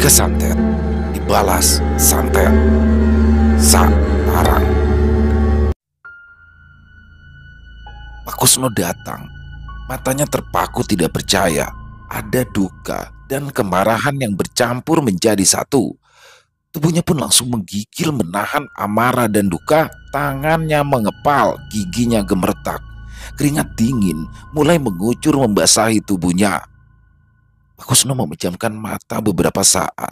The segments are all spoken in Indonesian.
Tiga santet dibalas santet Satarang. Pak Kusno datang. Matanya terpaku tidak percaya. Ada duka dan kemarahan yang bercampur menjadi satu. Tubuhnya pun langsung menggigil menahan amarah dan duka. Tangannya mengepal, giginya gemeretak. Keringat dingin mulai mengucur membasahi tubuhnya. Pak Kusno memejamkan mata beberapa saat,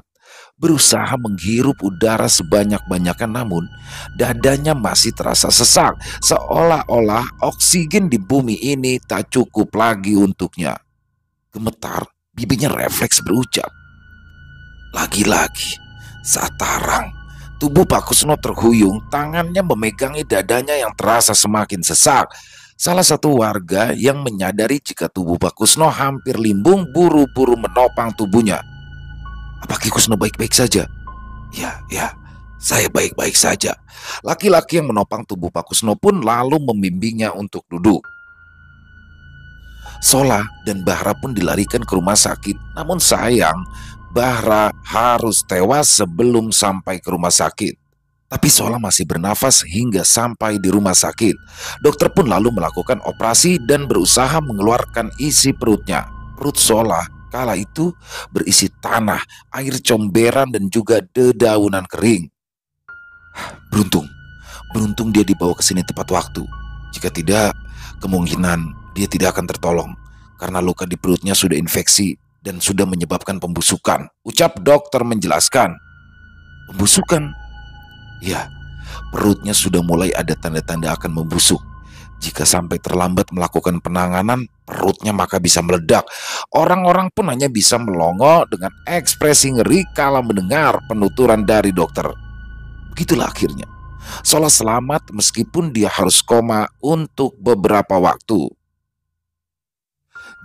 berusaha menghirup udara sebanyak-banyaknya, namun dadanya masih terasa sesak, seolah-olah oksigen di bumi ini tak cukup lagi untuknya. Gemetar, bibirnya refleks berucap, "Lagi-lagi, Satarang." Tubuh Pak Kusno terhuyung, tangannya memegangi dadanya yang terasa semakin sesak. Salah satu warga yang menyadari jika tubuh Pak Kusno hampir limbung buru-buru menopang tubuhnya. "Apa Ki Kusno baik-baik saja?" Ya, saya baik-baik saja." Laki-laki yang menopang tubuh Pak Kusno pun lalu membimbingnya untuk duduk. Sola dan Bahra pun dilarikan ke rumah sakit. Namun sayang, Bahra harus tewas sebelum sampai ke rumah sakit. Tapi Sola masih bernafas hingga sampai di rumah sakit. Dokter pun lalu melakukan operasi dan berusaha mengeluarkan isi perutnya. Perut Sola kala itu berisi tanah, air comberan dan juga dedaunan kering. Beruntung dia dibawa ke sini tepat waktu. Jika tidak, kemungkinan dia tidak akan tertolong karena luka di perutnya sudah infeksi dan sudah menyebabkan pembusukan, ucap dokter menjelaskan. Pembusukan? Ya, perutnya sudah mulai ada tanda-tanda akan membusuk. Jika sampai terlambat melakukan penanganan, perutnya maka bisa meledak. Orang-orang pun hanya bisa melongo dengan ekspresi ngeri kala mendengar penuturan dari dokter. Begitulah akhirnya Sola selamat meskipun dia harus koma untuk beberapa waktu.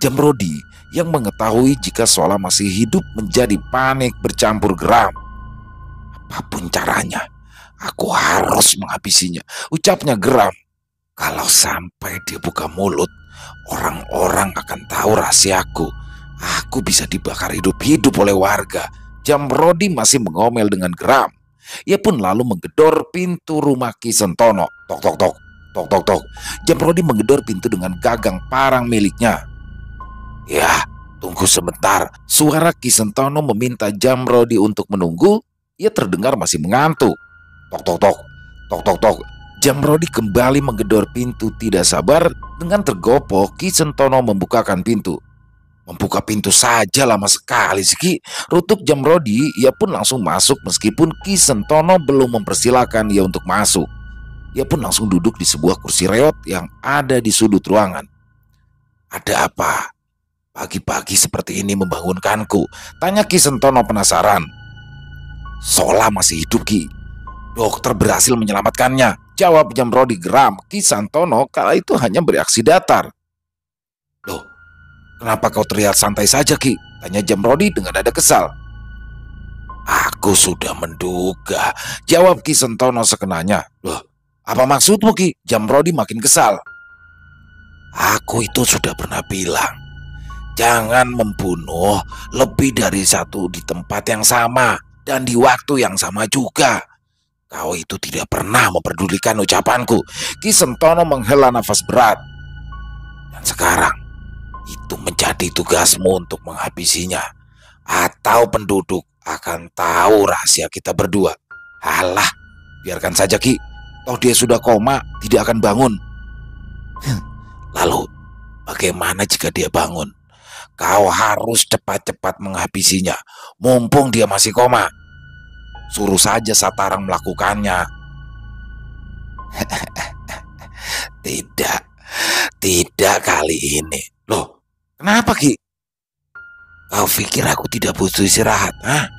Jamrodi yang mengetahui jika Sola masih hidup menjadi panik bercampur geram. "Apapun caranya, aku harus menghabisinya," ucapnya geram. "Kalau sampai dia buka mulut, orang-orang akan tahu rahasiaku. Aku bisa dibakar hidup-hidup oleh warga." Jamrodi masih mengomel dengan geram. Ia pun lalu menggedor pintu rumah Ki Sentono. Tok tok tok, tok tok tok. Jamrodi menggedor pintu dengan gagang parang miliknya. "Ya, tunggu sebentar." Suara Ki Sentono meminta Jamrodi untuk menunggu. Ia terdengar masih mengantuk. Tok tok tok, tok tok tok. Jamrodi kembali menggedor pintu tidak sabar. Dengan tergopoh, Ki Sentono membukakan pintu. "Membuka pintu saja lama sekali sih, Ki," rutuk Jamrodi. Ia pun langsung masuk meskipun Ki Sentono belum mempersilahkan ia untuk masuk. Ia pun langsung duduk di sebuah kursi reot yang ada di sudut ruangan. "Ada apa? Pagi-pagi seperti ini membangunkanku?" tanya Ki Sentono penasaran. "Sola masih hidup, Ki. Dokter berhasil menyelamatkannya," jawab Jamrodi geram. Ki Sentono kala itu hanya bereaksi datar. "Loh, kenapa kau terlihat santai saja, Ki?" tanya Jamrodi dengan nada kesal. "Aku sudah menduga," jawab Ki Sentono sekenanya. "Loh, apa maksudmu, Ki?" Jamrodi makin kesal. "Aku itu sudah pernah bilang, jangan membunuh lebih dari satu di tempat yang sama dan di waktu yang sama juga. Kau itu tidak pernah memperdulikan ucapanku." Ki Sentono menghela nafas berat. "Dan sekarang itu menjadi tugasmu untuk menghabisinya, atau penduduk akan tahu rahasia kita berdua." "Alah, biarkan saja, Ki. Toh dia sudah koma, tidak akan bangun." "Lalu bagaimana jika dia bangun? Kau harus cepat-cepat menghabisinya, mumpung dia masih koma. Suruh saja Satarang melakukannya." Tidak kali ini." "Loh, kenapa, Ki?" "Kau pikir aku tidak butuh istirahat, ha?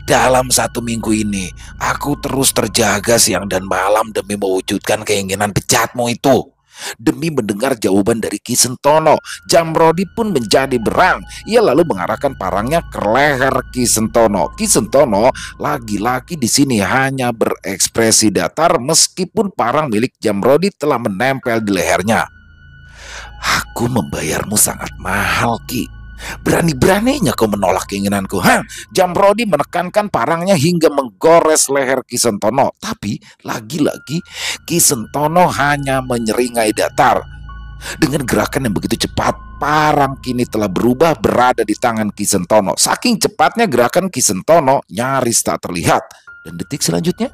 Dalam 1 minggu ini, aku terus terjaga siang dan malam demi mewujudkan keinginan bejatmu itu." Demi mendengar jawaban dari Ki Sentono, Jamrodi pun menjadi berang. Ia lalu mengarahkan parangnya ke leher Ki Sentono. Ki Sentono lagi-lagi di sini hanya berekspresi datar meskipun parang milik Jamrodi telah menempel di lehernya. "Aku membayarmu sangat mahal, Ki. Berani-beraninya kau menolak keinginanku, ha? Jamrodi menekankan parangnya hingga menggores leher Ki Sentono. Tapi lagi-lagi Ki Sentono hanya menyeringai datar. Dengan gerakan yang begitu cepat, parang kini telah berubah berada di tangan Ki Sentono. Saking cepatnya gerakan Ki Sentono nyaris tak terlihat. Dan detik selanjutnya,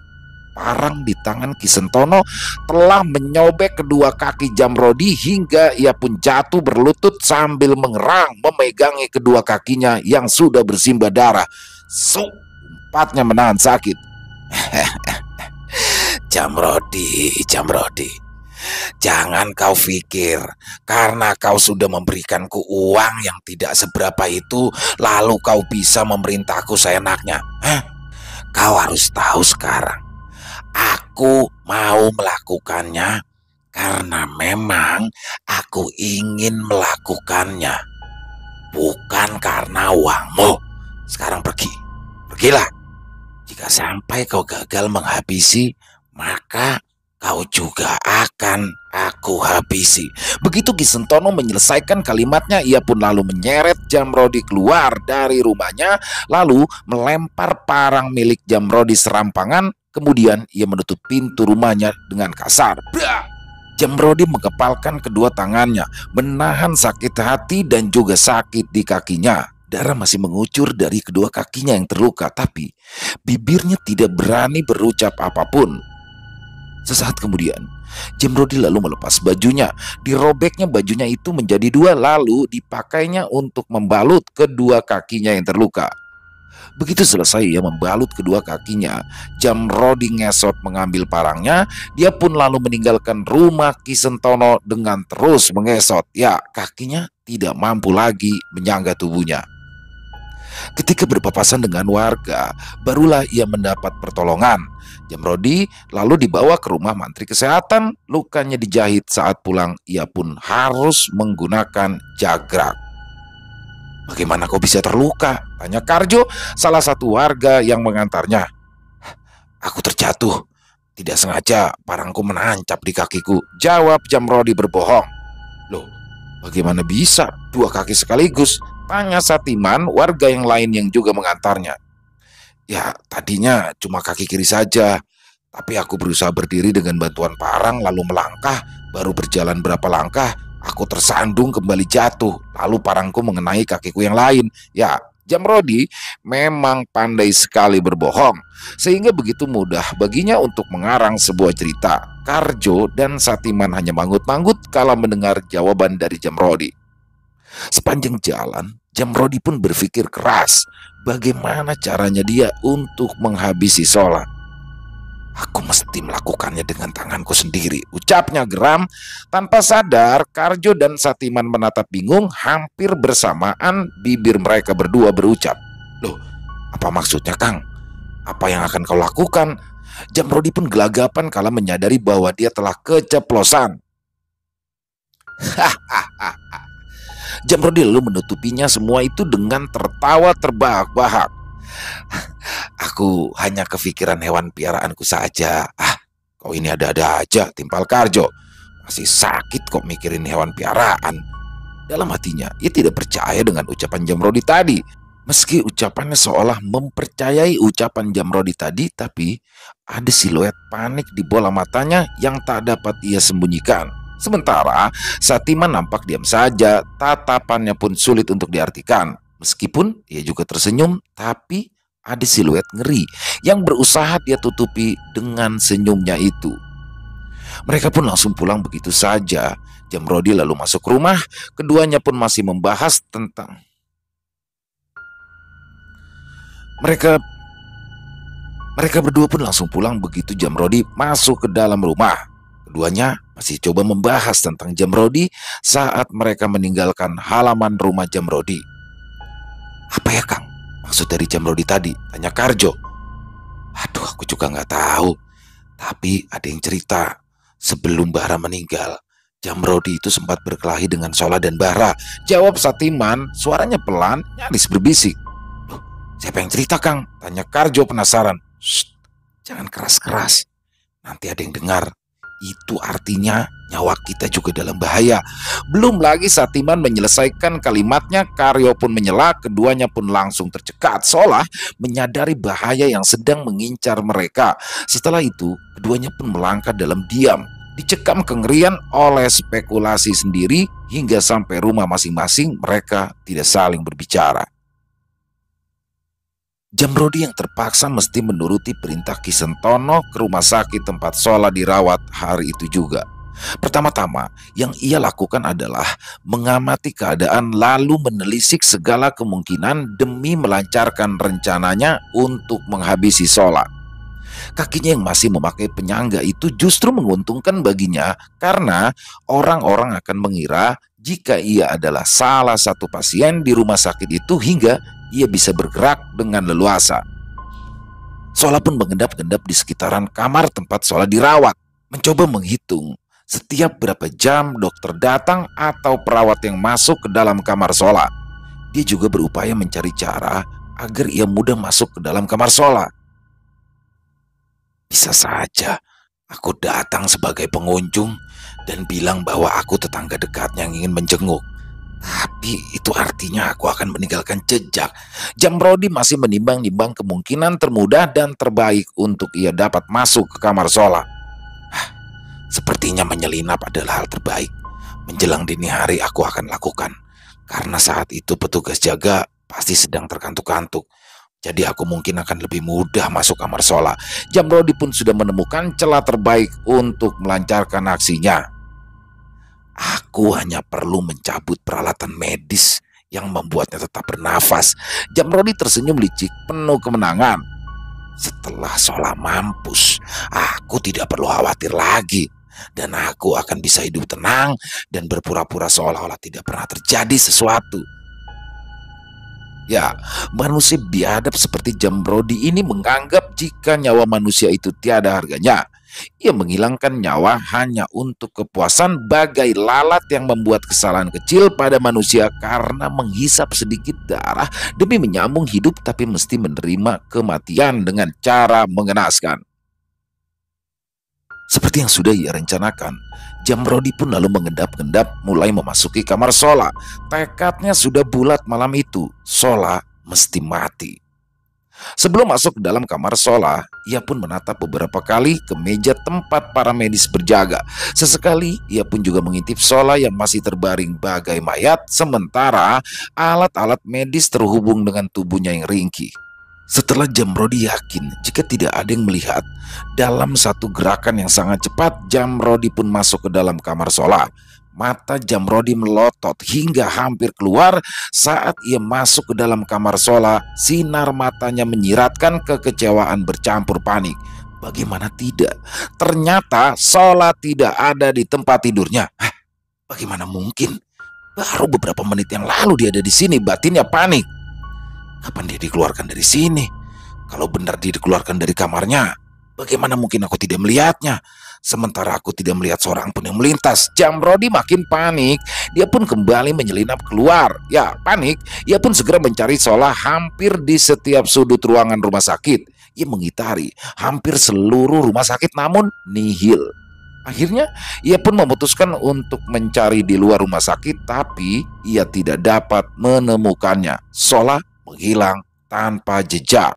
parang di tangan Ki Sentono telah menyobek kedua kaki Jamrodi hingga ia pun jatuh berlutut sambil mengerang memegangi kedua kakinya yang sudah bersimbah darah. Sumpatnya menahan sakit. Jamrodi, jangan kau pikir karena kau sudah memberikanku uang yang tidak seberapa itu, lalu kau bisa memerintahku seenaknya. Kau harus tahu sekarang, aku mau melakukannya karena memang aku ingin melakukannya, bukan karena uangmu. Sekarang pergilah. Jika sampai kau gagal menghabisi, maka kau juga akan aku habisi. Begitu Ki Sentono menyelesaikan kalimatnya, ia pun lalu menyeret Jamrodi keluar dari rumahnya, lalu melempar parang milik Jamrodi serampangan. Kemudian ia menutup pintu rumahnya dengan kasar. Blah! Jamrodi mengepalkan kedua tangannya, menahan sakit hati dan juga sakit di kakinya. Darah masih mengucur dari kedua kakinya yang terluka, tapi bibirnya tidak berani berucap apapun. Sesaat kemudian, Jamrodi lalu melepas bajunya. Dirobeknya bajunya itu menjadi dua, lalu dipakainya untuk membalut kedua kakinya yang terluka. Begitu selesai ia membalut kedua kakinya, Jamrodi ngesot mengambil parangnya. Dia pun lalu meninggalkan rumah Ki Sentono dengan terus mengesot. Ya, kakinya tidak mampu lagi menyangga tubuhnya. Ketika berpapasan dengan warga, barulah ia mendapat pertolongan. Jamrodi lalu dibawa ke rumah mantri kesehatan. Lukanya dijahit. Saat pulang, ia pun harus menggunakan jagrak. Bagaimana kau bisa terluka? Tanya Karjo, salah satu warga yang mengantarnya. Aku terjatuh. Tidak sengaja parangku menancap di kakiku, jawab Jamrodi berbohong. Loh, bagaimana bisa dua kaki sekaligus? Tanya Satiman, warga yang lain yang juga mengantarnya. Ya, tadinya cuma kaki kiri saja, tapi aku berusaha berdiri dengan bantuan parang lalu melangkah. Baru berjalan berapa langkah, aku tersandung kembali jatuh, lalu parangku mengenai kakiku yang lain. Ya, Jamrodi memang pandai sekali berbohong, sehingga begitu mudah baginya untuk mengarang sebuah cerita. Karjo dan Satiman hanya manggut-manggut kala mendengar jawaban dari Jamrodi. Sepanjang jalan, Jamrodi pun berpikir keras bagaimana caranya dia untuk menghabisi Sola. Aku mesti melakukannya dengan tanganku sendiri, ucapnya geram. Tanpa sadar, Karjo dan Satiman menatap bingung. Hampir bersamaan bibir mereka berdua berucap, "Loh, apa maksudnya, Kang? Apa yang akan kau lakukan?" Jamrodi pun gelagapan kala menyadari bahwa dia telah keceplosan. Hahaha. Jamrodi lalu menutupinya semua itu dengan tertawa terbahak-bahak. Aku hanya kepikiran hewan piaraanku saja. Kau ini ada-ada aja, timpal Karjo. Masih sakit kok mikirin hewan piaraan. Dalam hatinya, ia tidak percaya dengan ucapan Jamrodi tadi. Meski ucapannya seolah mempercayai ucapan Jamrodi tadi, tapi ada siluet panik di bola matanya yang tak dapat ia sembunyikan. Sementara Satiman nampak diam saja, tatapannya pun sulit untuk diartikan. Meskipun ia juga tersenyum, tapi ada siluet ngeri yang berusaha dia tutupi dengan senyumnya itu. Mereka pun langsung pulang begitu saja. Jamrodi lalu masuk rumah, keduanya pun masih membahas tentang mereka berdua pun langsung pulang begitu Jamrodi masuk ke dalam rumah. Keduanya masih coba membahas tentang Jamrodi saat mereka meninggalkan halaman rumah Jamrodi. Apa ya, Kang? Maksud dari Jamrodi tadi? Tanya Karjo. Aduh, aku juga nggak tahu. Tapi ada yang cerita, sebelum Bara meninggal, Jamrodi itu sempat berkelahi dengan Sola dan Bara. Jawab Satiman, suaranya pelan, nyaris berbisik. Loh, siapa yang cerita, Kang? Tanya Karjo penasaran. Shh, jangan keras-keras. Nanti ada yang dengar. Itu artinya nyawa kita juga dalam bahaya. Belum lagi saat Iman menyelesaikan kalimatnya, Karyo pun menyela, keduanya pun langsung tercekat seolah menyadari bahaya yang sedang mengincar mereka. Setelah itu, keduanya pun melangkah dalam diam, dicekam kengerian oleh spekulasi sendiri hingga sampai rumah masing-masing mereka tidak saling berbicara. Jamrodi yang terpaksa mesti menuruti perintah Ki Sentono ke rumah sakit tempat Sola dirawat hari itu juga. Pertama-tama yang ia lakukan adalah mengamati keadaan lalu menelisik segala kemungkinan demi melancarkan rencananya untuk menghabisi Sola. Kakinya yang masih memakai penyangga itu justru menguntungkan baginya karena orang-orang akan mengira jika ia adalah salah satu pasien di rumah sakit itu hingga ia bisa bergerak dengan leluasa. Sola pun mengendap-endap di sekitaran kamar tempat Sola dirawat, mencoba menghitung setiap berapa jam dokter datang atau perawat yang masuk ke dalam kamar Sola. Dia juga berupaya mencari cara agar ia mudah masuk ke dalam kamar Sola. Bisa saja aku datang sebagai pengunjung dan bilang bahwa aku tetangga dekatnya yang ingin menjenguk. Tapi itu artinya aku akan meninggalkan jejak. Jamrodi masih menimbang-nimbang kemungkinan termudah dan terbaik untuk ia dapat masuk ke kamar Sola. Sepertinya menyelinap adalah hal terbaik. Menjelang dini hari aku akan lakukan. Karena saat itu petugas jaga pasti sedang terkantuk-kantuk. Jadi aku mungkin akan lebih mudah masuk kamar Sola. Jamrodi pun sudah menemukan celah terbaik untuk melancarkan aksinya. Aku hanya perlu mencabut peralatan medis yang membuatnya tetap bernafas. Jamrodi tersenyum licik penuh kemenangan. Setelah Sola mampus, aku tidak perlu khawatir lagi. Dan aku akan bisa hidup tenang dan berpura-pura seolah-olah tidak pernah terjadi sesuatu. Ya, manusia biadab seperti Jamrodi ini menganggap jika nyawa manusia itu tiada harganya. Ia menghilangkan nyawa hanya untuk kepuasan bagai lalat yang membuat kesalahan kecil pada manusia karena menghisap sedikit darah demi menyambung hidup tapi mesti menerima kematian dengan cara mengenaskan. Seperti yang sudah ia rencanakan, Jamrodi pun lalu mengendap-endap mulai memasuki kamar Sola. Tekadnya sudah bulat malam itu, Sola mesti mati. Sebelum masuk ke dalam kamar Sola, ia pun menatap beberapa kali ke meja tempat para medis berjaga. Sesekali ia pun juga mengintip Sola yang masih terbaring bagai mayat, sementara alat-alat medis terhubung dengan tubuhnya yang ringkih. Setelah Jamrodi yakin jika tidak ada yang melihat, dalam satu gerakan yang sangat cepat Jamrodi pun masuk ke dalam kamar Sola. Mata Jamrodi melotot hingga hampir keluar saat ia masuk ke dalam kamar Sola. Sinar matanya menyiratkan kekecewaan bercampur panik. Bagaimana tidak? Ternyata Sola tidak ada di tempat tidurnya. Bagaimana mungkin? Baru beberapa menit yang lalu dia ada di sini. Batinnya panik. Kapan dia dikeluarkan dari sini? Kalau benar dia dikeluarkan dari kamarnya, bagaimana mungkin aku tidak melihatnya? Sementara aku tidak melihat seorang pun yang melintas. Jamrodi makin panik. Dia pun kembali menyelinap keluar. Ya, panik. Ia pun segera mencari Sola hampir di setiap sudut ruangan rumah sakit. Ia mengitari hampir seluruh rumah sakit namun nihil. Akhirnya ia pun memutuskan untuk mencari di luar rumah sakit, tapi ia tidak dapat menemukannya. Sola menghilang tanpa jejak.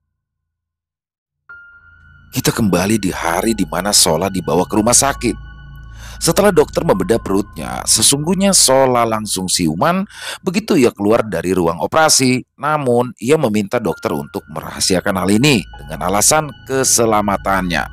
Kita kembali di hari di mana Sola dibawa ke rumah sakit. Setelah dokter membedah perutnya, sesungguhnya Sola langsung siuman begitu ia keluar dari ruang operasi. Namun, ia meminta dokter untuk merahasiakan hal ini dengan alasan keselamatannya.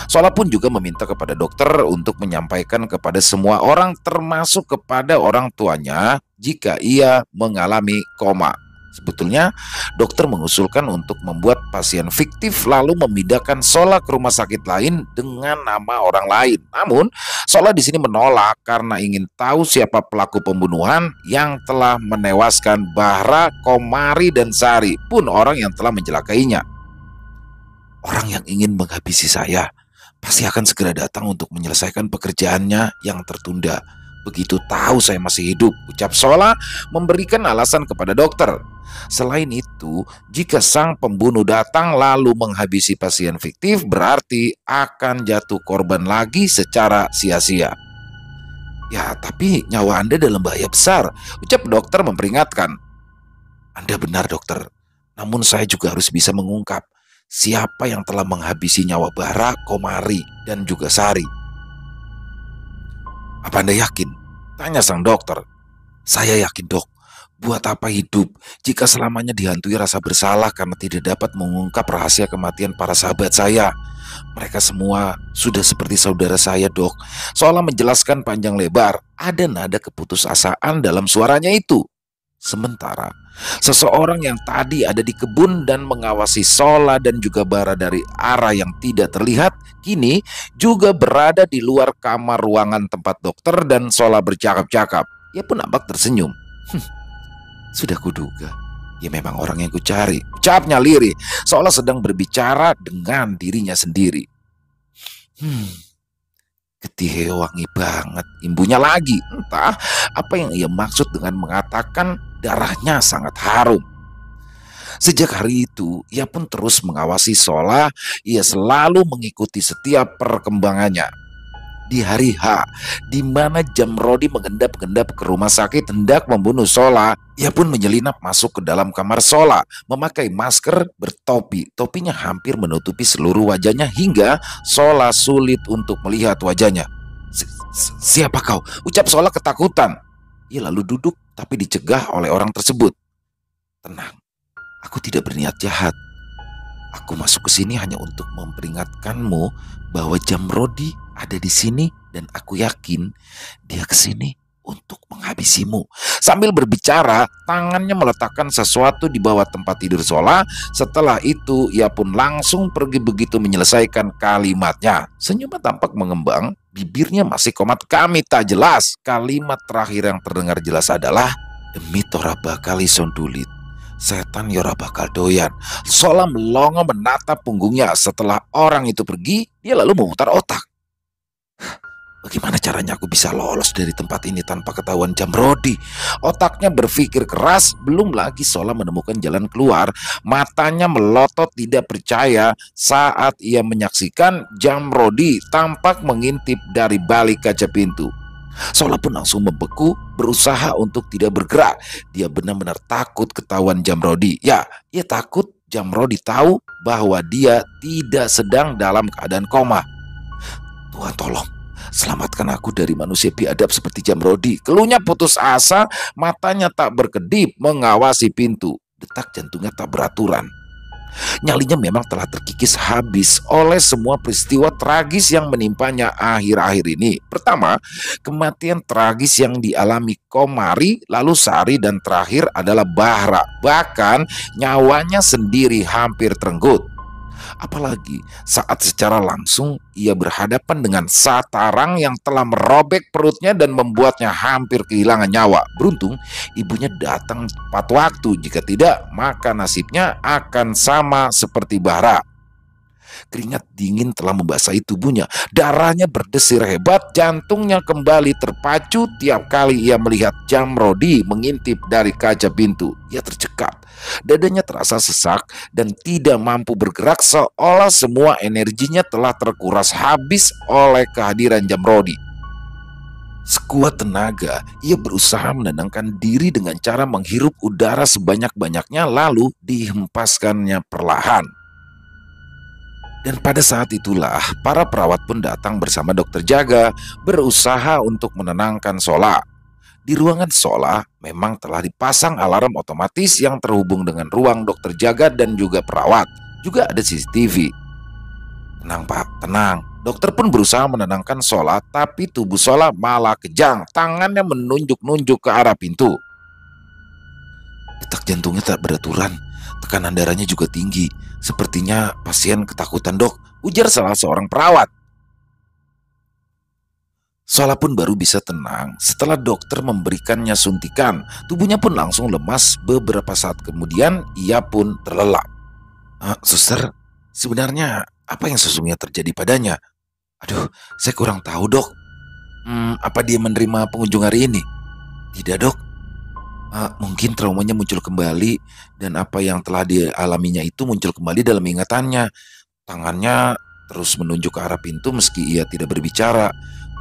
Sola pun juga meminta kepada dokter untuk menyampaikan kepada semua orang termasuk kepada orang tuanya jika ia mengalami koma. Sebetulnya dokter mengusulkan untuk membuat pasien fiktif lalu memindahkan Sola ke rumah sakit lain dengan nama orang lain. Namun Sola di sini menolak karena ingin tahu siapa pelaku pembunuhan yang telah menewaskan Bahra, Komari, dan Sari, pun orang yang telah mencelakainya. Orang yang ingin menghabisi saya pasti akan segera datang untuk menyelesaikan pekerjaannya yang tertunda. Begitu tahu saya masih hidup, ucap Sola memberikan alasan kepada dokter. Selain itu, jika sang pembunuh datang lalu menghabisi pasien fiktif, berarti akan jatuh korban lagi secara sia-sia. Ya, tapi nyawa Anda dalam bahaya besar, ucap dokter memperingatkan. Anda benar, dokter. Namun saya juga harus bisa mengungkap siapa yang telah menghabisi nyawa Bara, Komari, dan juga Sari. Apa Anda yakin? Tanya sang dokter. Saya yakin, dok. Buat apa hidup jika selamanya dihantui rasa bersalah karena tidak dapat mengungkap rahasia kematian para sahabat saya? Mereka semua sudah seperti saudara saya, dok. Seolah menjelaskan panjang lebar, ada nada keputusasaan dalam suaranya itu. Sementara seseorang yang tadi ada di kebun dan mengawasi Sola dan juga Bara dari arah yang tidak terlihat, kini juga berada di luar kamar ruangan tempat dokter dan Sola bercakap-cakap. Ia pun nampak tersenyum. Sudah kuduga, ya memang orang yang kucari, ucapnya lirih, seolah sedang berbicara dengan dirinya sendiri. Ketihe wangi banget, imbunya lagi. Entah apa yang ia maksud dengan mengatakan darahnya sangat harum. Sejak hari itu, ia pun terus mengawasi Sola. Ia selalu mengikuti setiap perkembangannya. Di hari H, di mana Jamrodi mengendap-endap ke rumah sakit hendak membunuh Sola, ia pun menyelinap masuk ke dalam kamar Sola, memakai masker, bertopi. Topinya hampir menutupi seluruh wajahnya hingga Sola sulit untuk melihat wajahnya. Siapa kau? Ucap Sola ketakutan. Ia lalu duduk tapi dicegah oleh orang tersebut. Tenang, aku tidak berniat jahat. Aku masuk ke sini hanya untuk memperingatkanmu bahwa Jamrodi ada di sini dan aku yakin dia ke sini untuk menghabisimu. Sambil berbicara, tangannya meletakkan sesuatu di bawah tempat tidur Sola. Setelah itu, ia pun langsung pergi begitu menyelesaikan kalimatnya. Senyumnya tampak mengembang, bibirnya masih komat kami tak jelas. Kalimat terakhir yang terdengar jelas adalah, demi Tora bakal sondulit. Setan yora bakal doyan. Sola melongo menatap punggungnya. Setelah orang itu pergi, dia lalu memutar otak. Bagaimana caranya aku bisa lolos dari tempat ini tanpa ketahuan Jamrodi? Otaknya berpikir keras, belum lagi Sola menemukan jalan keluar. Matanya melotot tidak percaya saat ia menyaksikan Jamrodi tampak mengintip dari balik kaca pintu. Sola pun langsung membeku, berusaha untuk tidak bergerak. Dia benar-benar takut ketahuan Jamrodi. Ya, ia takut Jamrodi tahu bahwa dia tidak sedang dalam keadaan koma. Tuhan tolong, selamatkan aku dari manusia biadab seperti Jamrodi. Keluhnya putus asa, matanya tak berkedip mengawasi pintu. Detak jantungnya tak beraturan. Nyalinya memang telah terkikis habis oleh semua peristiwa tragis yang menimpanya akhir-akhir ini. Pertama, kematian tragis yang dialami Komari, lalu Sari, dan terakhir adalah Bahra. Bahkan nyawanya sendiri hampir terenggut. Apalagi saat secara langsung ia berhadapan dengan Satarang yang telah merobek perutnya dan membuatnya hampir kehilangan nyawa. Beruntung ibunya datang tepat waktu, jika tidak maka nasibnya akan sama seperti Bahra. Keringat dingin telah membasahi tubuhnya, darahnya berdesir hebat, jantungnya kembali terpacu tiap kali ia melihat Jamrodi mengintip dari kaca pintu. Ia tercekat, dadanya terasa sesak dan tidak mampu bergerak, seolah semua energinya telah terkuras habis oleh kehadiran Jamrodi. Sekuat tenaga, ia berusaha menenangkan diri dengan cara menghirup udara sebanyak-banyaknya lalu dihempaskannya perlahan. Dan pada saat itulah para perawat pun datang bersama dokter jaga berusaha untuk menenangkan Sola. Di ruangan Sola memang telah dipasang alarm otomatis yang terhubung dengan ruang dokter jaga dan juga perawat. Juga ada CCTV. Tenang Pak, tenang. Dokter pun berusaha menenangkan Sola, tapi tubuh Sola malah kejang. Tangannya menunjuk-nunjuk ke arah pintu. Detak jantungnya tak beraturan, tekanan darahnya juga tinggi. Sepertinya pasien ketakutan dok, ujar salah seorang perawat. Sola pun baru bisa tenang setelah dokter memberikannya suntikan. Tubuhnya pun langsung lemas. Beberapa saat kemudian ia pun terlelap. Suster, sebenarnya apa yang sesungguhnya terjadi padanya? Aduh, saya kurang tahu dok. Apa dia menerima pengunjung hari ini? Tidak dok. Mungkin traumanya muncul kembali dan apa yang telah dialaminya itu muncul kembali dalam ingatannya. Tangannya terus menunjuk ke arah pintu meski ia tidak berbicara.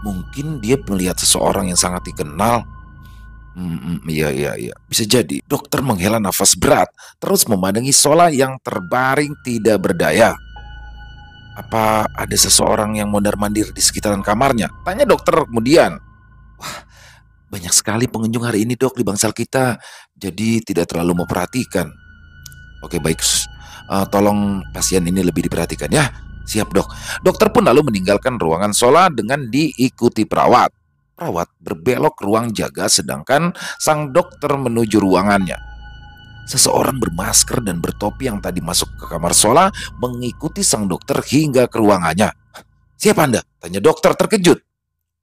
Mungkin dia melihat seseorang yang sangat dikenal. Iya, iya, iya. Bisa jadi. Dokter menghela nafas berat, terus memandangi Sola yang terbaring tidak berdaya. Apa ada seseorang yang mondar-mandir di sekitaran kamarnya? Tanya dokter kemudian. Wah, banyak sekali pengunjung hari ini dok di bangsal kita. Jadi tidak terlalu memperhatikan. Oke baik, tolong pasien ini lebih diperhatikan ya. Siap dok. Dokter pun lalu meninggalkan ruangan Sola dengan diikuti perawat. Perawat berbelok ke ruang jaga sedangkan sang dokter menuju ruangannya. Seseorang bermasker dan bertopi yang tadi masuk ke kamar Sola mengikuti sang dokter hingga ke ruangannya. Siapa Anda? Tanya dokter terkejut.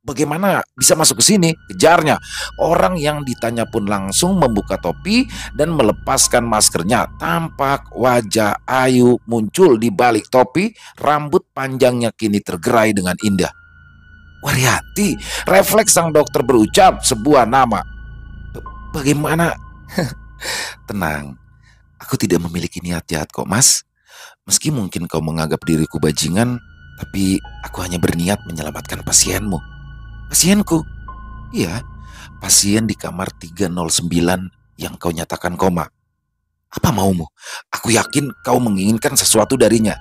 Bagaimana bisa masuk ke sini? Kejarnya. Orang yang ditanya pun langsung membuka topi dan melepaskan maskernya. Tampak wajah Ayu muncul di balik topi, rambut panjangnya kini tergerai dengan indah. Waryanti, refleks sang dokter berucap sebuah nama. Bagaimana? Tenang, aku tidak memiliki niat jahat kok mas. Meski mungkin kau menganggap diriku bajingan, tapi aku hanya berniat menyelamatkan pasienmu. Pasienku? Iya, pasien di kamar 309 yang kau nyatakan koma. Apa maumu? Aku yakin kau menginginkan sesuatu darinya.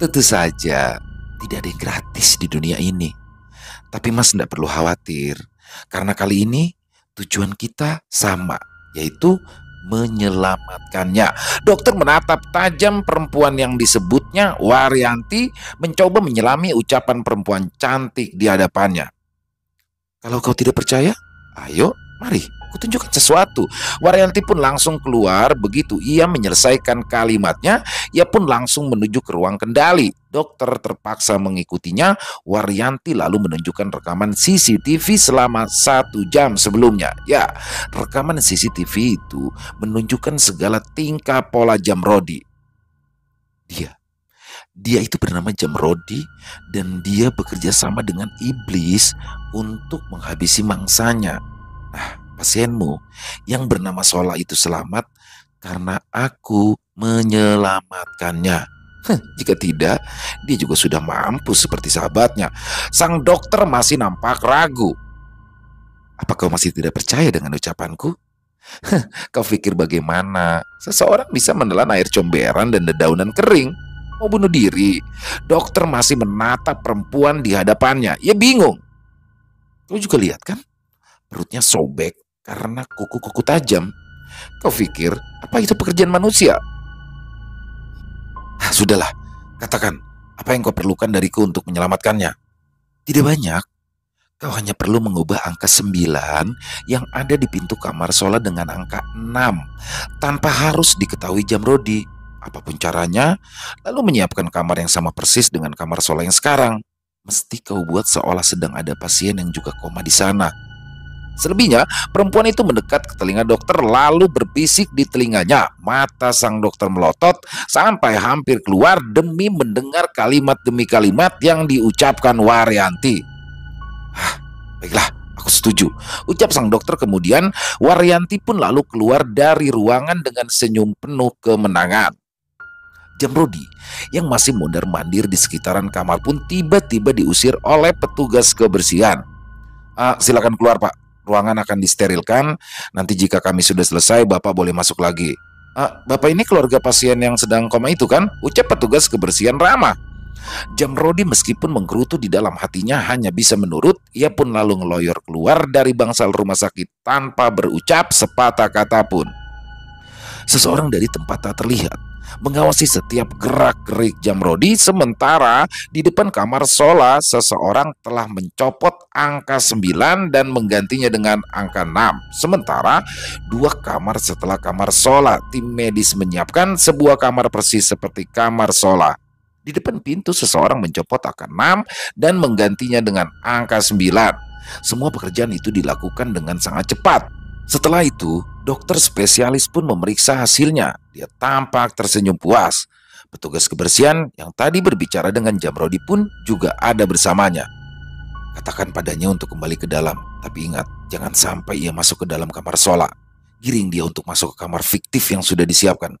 Tentu saja, tidak ada yang gratis di dunia ini. Tapi mas tidak perlu khawatir, karena kali ini tujuan kita sama, yaitu menyelamatkannya. Dokter menatap tajam perempuan yang disebutnya Waryanti, mencoba menyelami ucapan perempuan cantik di hadapannya. Kalau kau tidak percaya, ayo, mari, kutunjukkan sesuatu. Waryanti pun langsung keluar. Begitu ia menyelesaikan kalimatnya, ia pun langsung menuju ke ruang kendali. Dokter terpaksa mengikutinya. Waryanti lalu menunjukkan rekaman CCTV selama 1 jam sebelumnya. Ya, rekaman CCTV itu menunjukkan segala tingkah pola Jamrodi. Dia itu bernama Jamrodi dan dia bekerja sama dengan iblis untuk menghabisi mangsanya. Nah, pasienmu yang bernama Sola itu selamat karena aku menyelamatkannya. Jika tidak, dia juga sudah mampus seperti sahabatnya. Sang dokter masih nampak ragu. Apa kau masih tidak percaya dengan ucapanku? Kau pikir bagaimana seseorang bisa menelan air comberan dan dedaunan kering? Mau bunuh diri. Dokter masih menatap perempuan di hadapannya. Ia bingung. Kau juga lihat kan? Perutnya sobek karena kuku-kuku tajam. Kau pikir apa itu pekerjaan manusia? Sudahlah, katakan apa yang kau perlukan dariku untuk menyelamatkannya. Tidak banyak. Kau hanya perlu mengubah angka 9 yang ada di pintu kamar Sola dengan angka 6 tanpa harus diketahui Jamrodi. Apapun caranya, lalu menyiapkan kamar yang sama persis dengan kamar Sola yang sekarang. Mesti kau buat seolah sedang ada pasien yang juga koma di sana. Selebihnya, perempuan itu mendekat ke telinga dokter lalu berbisik di telinganya. Mata sang dokter melotot sampai hampir keluar demi mendengar kalimat demi kalimat yang diucapkan Waryanti. Baiklah, aku setuju, ucap sang dokter kemudian. Waryanti pun lalu keluar dari ruangan dengan senyum penuh kemenangan. Jamrodi yang masih mondar-mandir di sekitaran kamar pun tiba-tiba diusir oleh petugas kebersihan. Silakan keluar pak, ruangan akan disterilkan. Nanti jika kami sudah selesai, bapak boleh masuk lagi. Bapak ini keluarga pasien yang sedang koma itu kan? Ucap petugas kebersihan ramah. Jamrodi meskipun menggerutu di dalam hatinya hanya bisa menurut. Ia pun lalu ngeloyor keluar dari bangsal rumah sakit tanpa berucap sepatah kata pun. Seseorang dari tempat tak terlihat mengawasi setiap gerak-gerik Jamrodi, sementara di depan kamar Sola seseorang telah mencopot angka 9 dan menggantinya dengan angka 6. Sementara 2 kamar setelah kamar Sola, tim medis menyiapkan sebuah kamar persis seperti kamar Sola. Di depan pintu seseorang mencopot angka 6 dan menggantinya dengan angka 9. Semua pekerjaan itu dilakukan dengan sangat cepat. Setelah itu, dokter spesialis pun memeriksa hasilnya. Dia tampak tersenyum puas. Petugas kebersihan yang tadi berbicara dengan Jamrodi pun juga ada bersamanya. Katakan padanya untuk kembali ke dalam, tapi ingat, Jangan sampai ia masuk ke dalam kamar Sola. Giring dia untuk masuk ke kamar fiktif yang sudah disiapkan.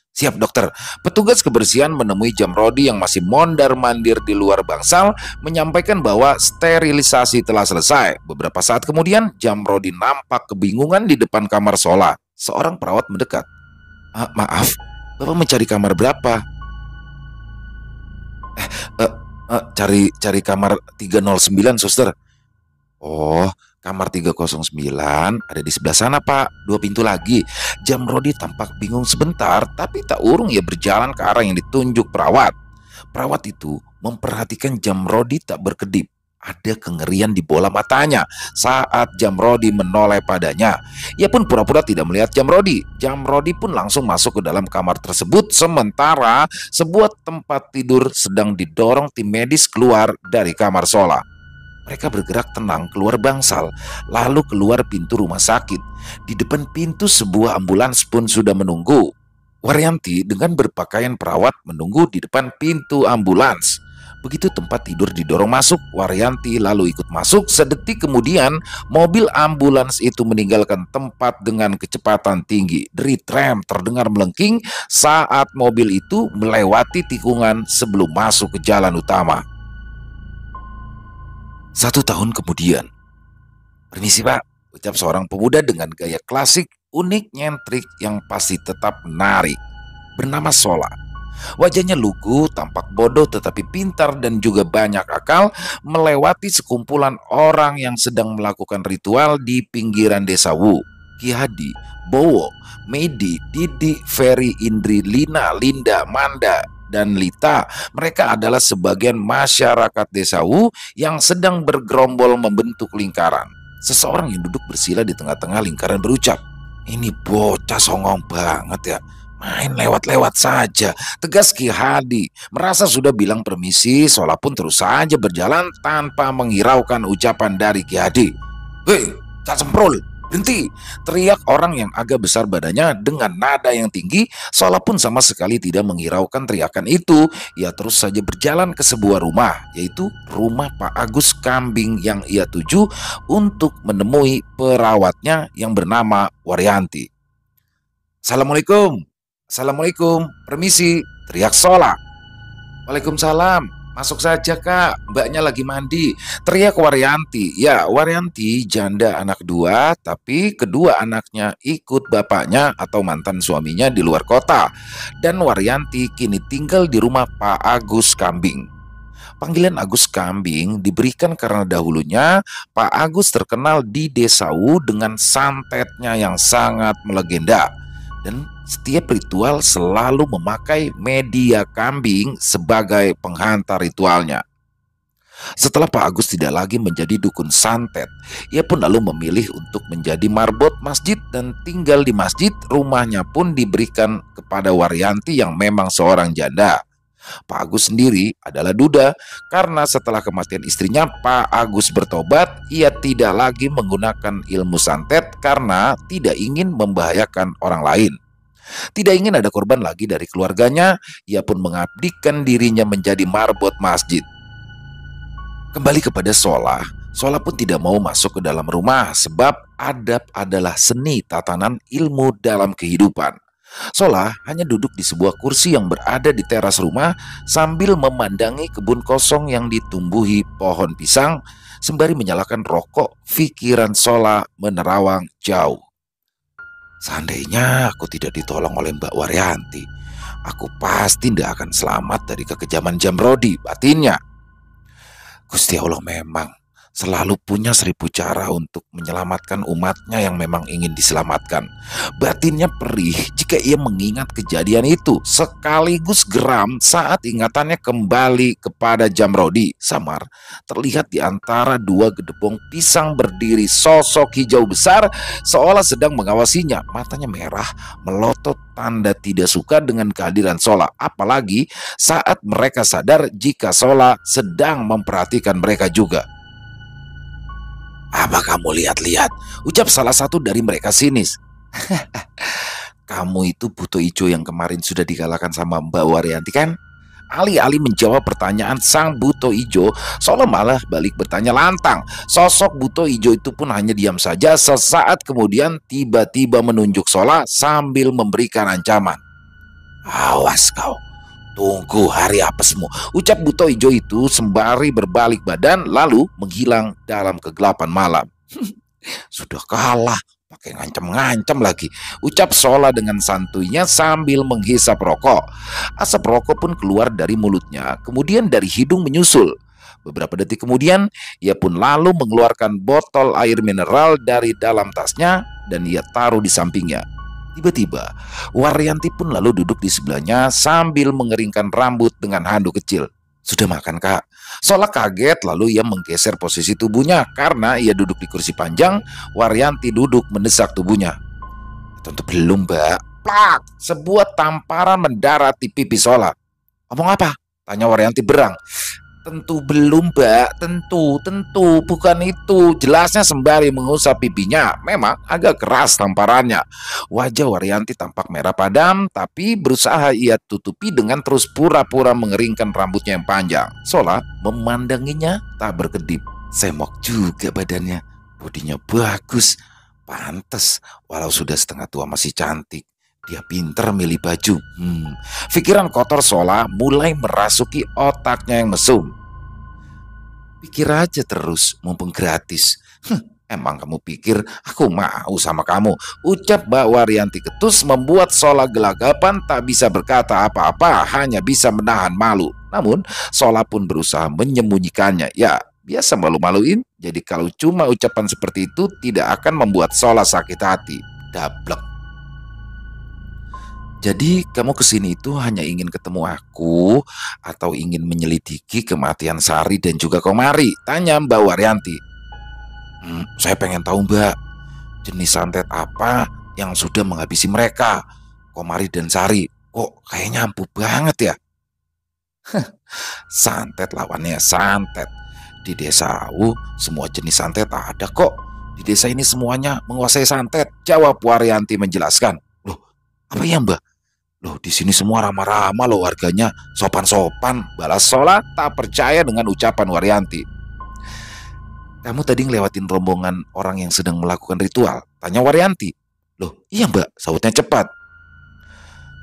Siap dokter. Petugas kebersihan menemui Jamrodi yang masih mondar-mandir di luar bangsal, menyampaikan bahwa sterilisasi telah selesai. Beberapa saat kemudian, Jamrodi nampak kebingungan di depan kamar Sola. Seorang perawat mendekat. Maaf, Bapak mencari kamar berapa? Cari kamar 309, suster. Oh, kamar 309 ada di sebelah sana, Pak. 2 pintu lagi. Jamrodi tampak bingung sebentar, tapi tak urung ia berjalan ke arah yang ditunjuk perawat. Perawat itu memperhatikan Jamrodi tak berkedip. Ada kengerian di bola matanya saat Jamrodi menoleh padanya. Ia pun pura-pura tidak melihat Jamrodi. Jamrodi pun langsung masuk ke dalam kamar tersebut, sementara sebuah tempat tidur sedang didorong tim medis keluar dari kamar Sola. Mereka bergerak tenang keluar bangsal, lalu keluar pintu rumah sakit. Di depan pintu sebuah ambulans pun sudah menunggu. Waryanti dengan berpakaian perawat menunggu di depan pintu ambulans. Begitu tempat tidur didorong masuk, Waryanti lalu ikut masuk. Sedetik kemudian, mobil ambulans itu meninggalkan tempat dengan kecepatan tinggi. Derit rem terdengar melengking saat mobil itu melewati tikungan sebelum masuk ke jalan utama. 1 tahun kemudian. Permisi Pak, ucap seorang pemuda dengan gaya klasik, unik, nyentrik yang pasti tetap menarik. Bernama Sola. Wajahnya lugu, tampak bodoh tetapi pintar dan juga banyak akal, melewati sekumpulan orang yang sedang melakukan ritual di pinggiran desa Wu. Ki Hadi, Bowo, Medi, Didi, Ferry, Indri, Lina, Linda, Manda, dan Lita. Mereka adalah sebagian masyarakat desa Wu yang sedang bergerombol membentuk lingkaran. Seseorang yang duduk bersila di tengah-tengah lingkaran berucap, "Ini bocah songong banget ya. Main lewat-lewat saja," tegas Ki Hadi. Merasa sudah bilang permisi, Sola pun terus saja berjalan tanpa menghiraukan ucapan dari Ki Hadi. "Hei, Cak Semprul, berhenti!" teriak orang yang agak besar badannya dengan nada yang tinggi. Sola pun sama sekali tidak menghiraukan teriakan itu. Ia terus saja berjalan ke sebuah rumah, yaitu rumah Pak Agus Kambing yang ia tuju untuk menemui perawatnya yang bernama Waryanti. "Assalamualaikum. Assalamualaikum, permisi," teriak Sola. "Waalaikumsalam, masuk saja Kak, mbaknya lagi mandi," teriak Waryanti. Ya, Waryanti janda anak 2, tapi kedua anaknya ikut bapaknya atau mantan suaminya di luar kota. Dan Waryanti kini tinggal di rumah Pak Agus Kambing. Panggilan Agus Kambing diberikan karena dahulunya Pak Agus terkenal di desa Wu dengan santetnya yang sangat melegenda. Dan setiap ritual selalu memakai media kambing sebagai penghantar ritualnya. Setelah Pak Agus tidak lagi menjadi dukun santet, ia pun lalu memilih untuk menjadi marbot masjid dan tinggal di masjid. Rumahnya pun diberikan kepada Waryanti yang memang seorang janda. Pak Agus sendiri adalah duda karena setelah kematian istrinya, Pak Agus bertobat. Ia tidak lagi menggunakan ilmu santet karena tidak ingin membahayakan orang lain. Tidak ingin ada korban lagi dari keluarganya, ia pun mengabdikan dirinya menjadi marbot masjid. Kembali kepada Sola, Sola pun tidak mau masuk ke dalam rumah sebab adab adalah seni tatanan ilmu dalam kehidupan. Sola hanya duduk di sebuah kursi yang berada di teras rumah sambil memandangi kebun kosong yang ditumbuhi pohon pisang. Sembari menyalakan rokok, pikiran Sola menerawang jauh. Seandainya aku tidak ditolong oleh Mbak Waryanti, aku pasti tidak akan selamat dari kekejaman Jamrodi, batinnya. Gusti Allah memang selalu punya 1000 cara untuk menyelamatkan umatnya yang memang ingin diselamatkan. Batinnya perih jika ia mengingat kejadian itu, sekaligus geram saat ingatannya kembali kepada Jamrodi. Samar terlihat di antara 2 gedebong pisang berdiri sosok hijau besar seolah sedang mengawasinya. Matanya merah melotot tanda tidak suka dengan kehadiran Sola, apalagi saat mereka sadar jika Sola sedang memperhatikan mereka juga. "Apa kamu lihat-lihat?" ucap salah satu dari mereka sinis. "Kamu itu buto ijo yang kemarin sudah dikalahkan sama Mbak Waryanti kan? Alih-alih menjawab pertanyaan sang buto ijo, Sola malah balik bertanya lantang. Sosok buto ijo itu pun hanya diam saja, sesaat kemudian tiba-tiba menunjuk Sola sambil memberikan ancaman. "Awas kau, tunggu hari apesmu," ucap buto ijo itu sembari berbalik badan lalu menghilang dalam kegelapan malam. "Sudah kalah, pakai ngancam-ngancam lagi," ucap Sola dengan santuinya sambil menghisap rokok. Asap rokok pun keluar dari mulutnya, kemudian dari hidung menyusul. Beberapa detik kemudian, ia pun lalu mengeluarkan botol air mineral dari dalam tasnya dan ia taruh di sampingnya. Tiba-tiba, Waryanti pun lalu duduk di sebelahnya sambil mengeringkan rambut dengan handuk kecil. "Sudah makan, Kak?" Sola kaget lalu ia menggeser posisi tubuhnya karena ia duduk di kursi panjang, Waryanti duduk mendesak tubuhnya. "Tentu belum, Mbak." Plak! Sebuah tamparan mendarat di pipi Sola. "Ngomong apa?" tanya Waryanti berang. "Tentu belum, Mbak. Tentu, bukan itu," jelasnya sembari mengusap pipinya. Memang agak keras tamparannya. Wajah Waryanti tampak merah padam, tapi berusaha ia tutupi dengan terus pura-pura mengeringkan rambutnya yang panjang. Sola memandanginya tak berkedip. Semok juga badannya, bodinya bagus. Pantes, walau sudah setengah tua masih cantik. Dia pinter milih baju. Pikiran kotor Sola mulai merasuki otaknya yang mesum. "Pikir aja terus, mumpung gratis. Emang kamu pikir aku mau sama kamu?" ucap Mbak Waryanti ketus membuat Sola gelagapan tak bisa berkata apa-apa, hanya bisa menahan malu. Namun Sola pun berusaha menyembunyikannya. Ya, biasa malu-maluin. Jadi kalau cuma ucapan seperti itu tidak akan membuat Sola sakit hati. Dablek. "Jadi kamu kesini itu hanya ingin ketemu aku atau ingin menyelidiki kematian Sari dan juga Komari?" tanya Mbak Waryanti. Saya pengen tahu, Mbak, jenis santet apa yang sudah menghabisi mereka, Komari dan Sari. Kok kayaknya ampuh banget ya?" "Santet lawannya santet. Di desaku semua jenis santet ada kok. Di desa ini semuanya menguasai santet," jawab Waryanti menjelaskan. "Loh, apa ya, Mbak? Loh, di sini semua ramah-ramah loh warganya, sopan-sopan," balas Sola tak percaya dengan ucapan Waryanti. "Kamu tadi ngelewatin rombongan orang yang sedang melakukan ritual?" tanya Waryanti. "Loh, iya, Mbak," sahutnya cepat.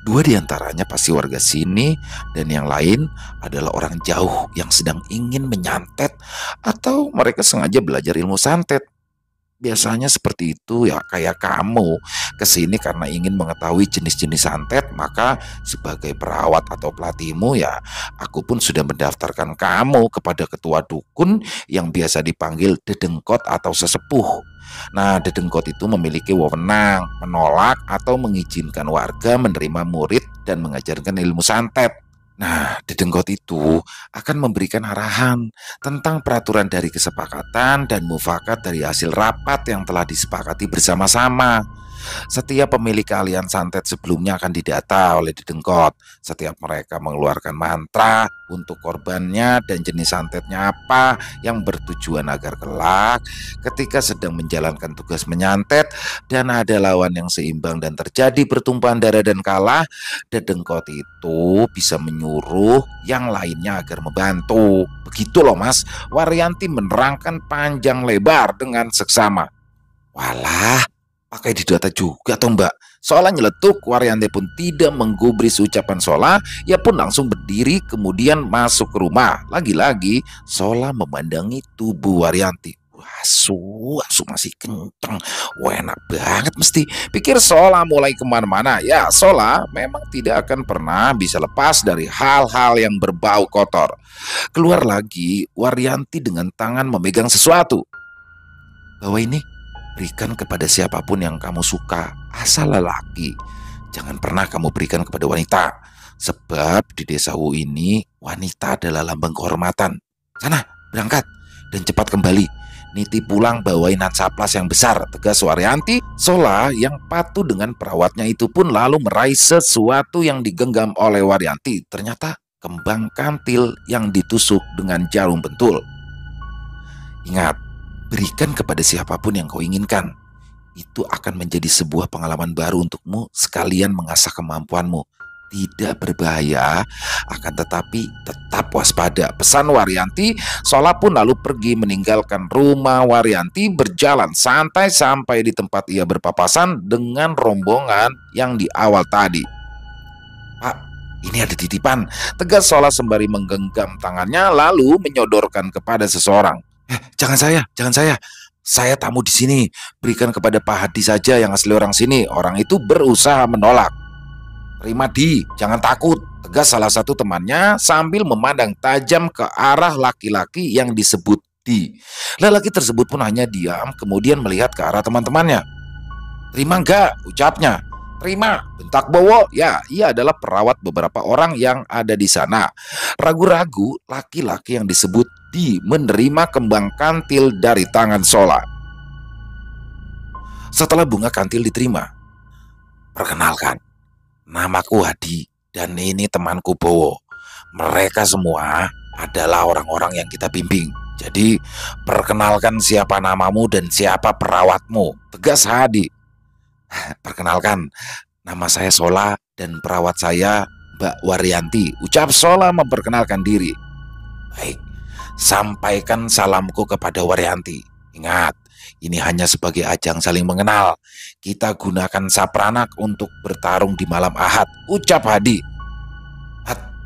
"Dua diantaranya pasti warga sini dan yang lain adalah orang jauh yang sedang ingin menyantet atau mereka sengaja belajar ilmu santet. Biasanya seperti itu ya, kayak kamu kesini karena ingin mengetahui jenis-jenis santet, maka sebagai perawat atau pelatihmu ya aku pun sudah mendaftarkan kamu kepada ketua dukun yang biasa dipanggil Dedengkot atau sesepuh. Nah, Dedengkot itu memiliki wewenang menolak atau mengizinkan warga menerima murid dan mengajarkan ilmu santet. Nah, Dedengkot itu akan memberikan arahan tentang peraturan dari kesepakatan dan mufakat dari hasil rapat yang telah disepakati bersama-sama. Setiap pemilik keahlian santet sebelumnya akan didata oleh Dedengkot. Setiap mereka mengeluarkan mantra untuk korbannya dan jenis santetnya apa yang bertujuan agar kelak ketika sedang menjalankan tugas menyantet dan ada lawan yang seimbang dan terjadi pertumpahan darah dan kalah, Dedengkot itu bisa menyuruh yang lainnya agar membantu. Begitu loh, Mas. Waryanti menerangkan panjang lebar dengan seksama. "Walah, pakai didata juga toh, Mbak?" Sola nyeletuk. Waryanti pun tidak menggubris ucapan Sola. Ia pun langsung berdiri kemudian masuk ke rumah. Lagi-lagi Sola memandangi tubuh Waryanti. Asu masih kenceng. Wah, enak banget mesti, pikir Sola mulai kemana-mana. Ya, Sola memang tidak akan pernah bisa lepas dari hal-hal yang berbau kotor. Keluar lagi, Waryanti dengan tangan memegang sesuatu. "Bawa ini, berikan kepada siapapun yang kamu suka, asal lelaki. Jangan pernah kamu berikan kepada wanita. Sebab di desa Wu ini, wanita adalah lambang kehormatan. Sana, berangkat, dan cepat kembali. Niti pulang bawain hansaplas yang besar," tegas Waryanti. Sola yang patuh dengan perawatnya itu pun lalu meraih sesuatu yang digenggam oleh Waryanti. Ternyata kembang kantil yang ditusuk dengan jarum pentul. "Ingat, berikan kepada siapapun yang kau inginkan. Itu akan menjadi sebuah pengalaman baru untukmu sekalian mengasah kemampuanmu. Tidak berbahaya, akan tetapi tetap waspada. Pesan Waryanti. Sola pun lalu pergi meninggalkan rumah Waryanti, berjalan santai sampai di tempat ia berpapasan dengan rombongan yang di awal tadi. Pak, ini ada titipan, tegas Sola sembari menggenggam tangannya lalu menyodorkan kepada seseorang. Jangan saya, jangan saya. Saya tamu di sini. Berikan kepada Pak Hadi saja yang asli orang sini. Orang itu berusaha menolak. Terima Di, jangan takut, tegas salah satu temannya sambil memandang tajam ke arah laki-laki yang disebut Di. Lelaki tersebut pun hanya diam kemudian melihat ke arah teman-temannya. Terima enggak, ucapnya. Terima, bentak Bowo. Ya, ia adalah perawat beberapa orang yang ada di sana. Ragu-ragu, laki-laki yang disebut Di menerima kembang kantil dari tangan Sola. Setelah bunga kantil diterima, perkenalkan, namaku Hadi dan ini temanku Bowo. Mereka semua adalah orang-orang yang kita bimbing. Jadi perkenalkan siapa namamu dan siapa perawatmu, tegas Hadi. Perkenalkan, nama saya Sola dan perawat saya Mbak Waryanti, ucap Sola memperkenalkan diri. Baik, sampaikan salamku kepada Waryanti. Ingat, ini hanya sebagai ajang saling mengenal. Kita gunakan sapranak untuk bertarung di malam Ahad, ucap Hadi.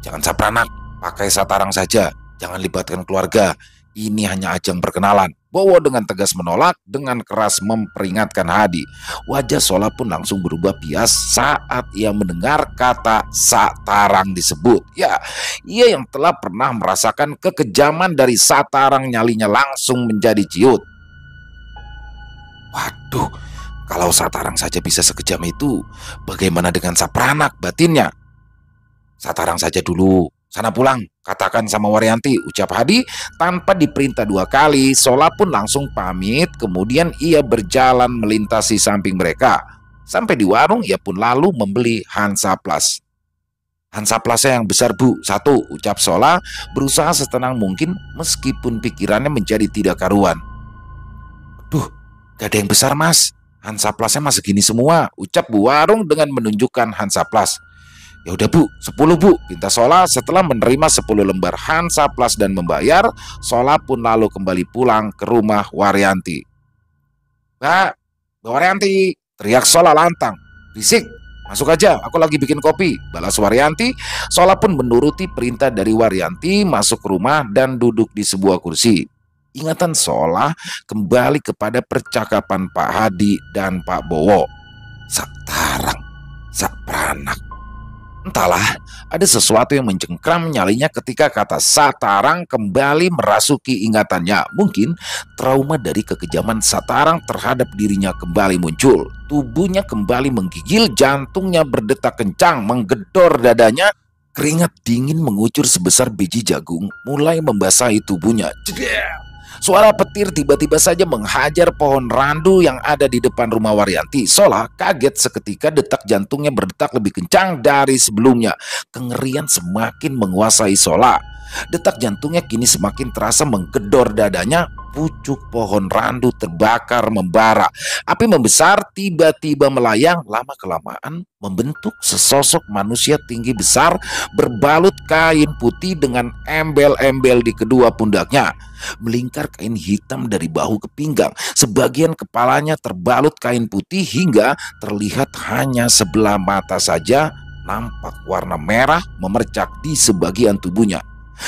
Jangan sapranak, pakai satarang saja. Jangan libatkan keluarga. Ini hanya ajang perkenalan. Bowo dengan tegas menolak, dengan keras memperingatkan Hadi. Wajah Sola pun langsung berubah bias saat ia mendengar kata satarang disebut. Ya, ia yang telah pernah merasakan kekejaman dari satarang nyalinya langsung menjadi ciut. Waduh, kalau satarang saja bisa sekejam itu, bagaimana dengan sapranak, batinnya? Satarang saja dulu, sana pulang, katakan sama Waryanti, ucap Hadi. Tanpa diperintah dua kali, Sola pun langsung pamit. Kemudian ia berjalan melintasi samping mereka. Sampai di warung, ia pun lalu membeli Hansaplas. Hansaplasnya yang besar Bu, satu, ucap Sola, berusaha setenang mungkin meskipun pikirannya menjadi tidak karuan. Duh, gak ada yang besar Mas, Hansaplasnya mas segini semua, ucap Bu Warung dengan menunjukkan Hansaplas. Ya udah Bu, 10 Bu, pinta Sola. Setelah menerima 10 lembar Hansaplas dan membayar, Sola pun lalu kembali pulang ke rumah Waryanti. Mbak Waryanti, teriak Sola lantang. Risik, masuk aja, aku lagi bikin kopi, balas Waryanti. Sola pun menuruti perintah dari Waryanti, masuk ke rumah dan duduk di sebuah kursi. Ingatan Sola kembali kepada percakapan Pak Hadi dan Pak Bowo. Satarang, sapranak. Entahlah, ada sesuatu yang mencengkram nyalinya ketika kata satarang kembali merasuki ingatannya. Mungkin trauma dari kekejaman satarang terhadap dirinya kembali muncul. Tubuhnya kembali menggigil, jantungnya berdetak kencang, menggedor dadanya. Keringat dingin mengucur sebesar biji jagung mulai membasahi tubuhnya. Jeder! Suara petir tiba-tiba saja menghajar pohon randu yang ada di depan rumah Waryanti. Sola kaget seketika, detak jantungnya berdetak lebih kencang dari sebelumnya. Kengerian semakin menguasai Sola. Detak jantungnya kini semakin terasa menggedor dadanya. Pucuk pohon randu terbakar membara. Api membesar tiba-tiba melayang, lama-kelamaan membentuk sesosok manusia tinggi besar berbalut kain putih dengan embel-embel di kedua pundaknya. Melingkar kain hitam dari bahu ke pinggang. Sebagian kepalanya terbalut kain putih hingga terlihat hanya sebelah mata saja. Nampak warna merah memercak di sebagian tubuhnya.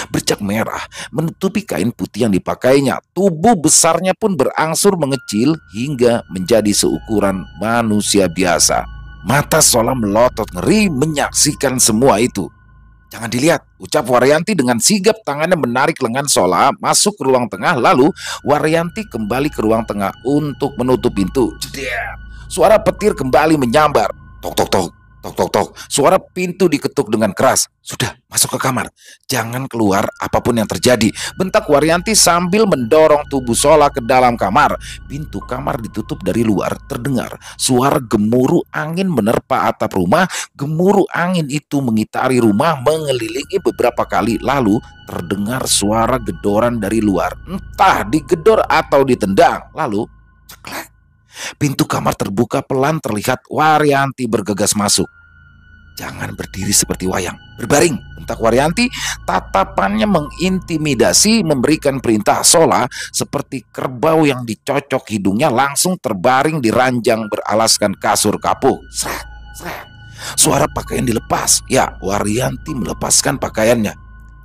Bercak merah menutupi kain putih yang dipakainya. Tubuh besarnya pun berangsur mengecil hingga menjadi seukuran manusia biasa. Mata Sola melotot ngeri menyaksikan semua itu. Jangan dilihat, ucap Waryanti dengan sigap, tangannya menarik lengan Sola masuk ke ruang tengah. Lalu Waryanti kembali ke ruang tengah untuk menutup pintu. Suara petir kembali menyambar. Tok tok tok. Tok tok tok, suara pintu diketuk dengan keras. Sudah, masuk ke kamar. Jangan keluar apapun yang terjadi, bentak Waryanti sambil mendorong tubuh Sola ke dalam kamar. Pintu kamar ditutup dari luar. Terdengar suara gemuruh angin menerpa atap rumah. Gemuruh angin itu mengitari rumah, mengelilingi beberapa kali. Lalu terdengar suara gedoran dari luar. Entah digedor atau ditendang. Lalu ceklek. Pintu kamar terbuka pelan, terlihat Waryanti bergegas masuk. Jangan berdiri seperti wayang, berbaring, bentak Waryanti. Tatapannya mengintimidasi, memberikan perintah. Sola seperti kerbau yang dicocok hidungnya langsung terbaring di ranjang beralaskan kasur kapuk. Sret, sret. Suara pakaian dilepas. Ya, Waryanti melepaskan pakaiannya.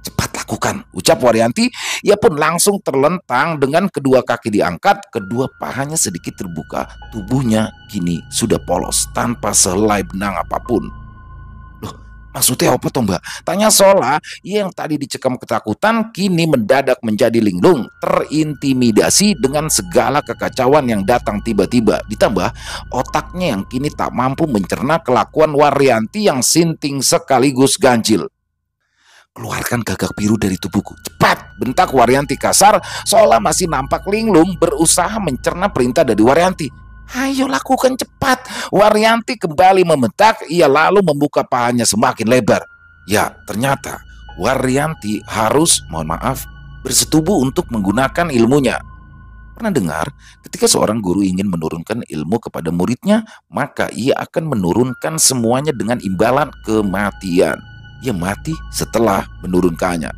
Cepat lakukan, ucap Waryanti. Ia pun langsung terlentang dengan kedua kaki diangkat, kedua pahanya sedikit terbuka. Tubuhnya kini sudah polos tanpa sehelai benang apapun. Maksudnya apa toh mbak? Tanya Sola. Ia yang tadi dicekam ketakutan kini mendadak menjadi linglung, terintimidasi dengan segala kekacauan yang datang tiba-tiba. Ditambah otaknya yang kini tak mampu mencerna kelakuan Waryanti yang sinting sekaligus ganjil. Keluarkan gagak biru dari tubuhku, cepat, bentak Waryanti kasar. Sola masih nampak linglung berusaha mencerna perintah dari Waryanti. Ayo lakukan cepat. Waryanti kembali membentak. Ia lalu membuka pahanya semakin lebar. Ya, ternyata Waryanti harus, mohon maaf, bersetubuh untuk menggunakan ilmunya. Pernah dengar, ketika seorang guru ingin menurunkan ilmu kepada muridnya, maka ia akan menurunkan semuanya dengan imbalan kematian. Ia mati setelah menurunkannya.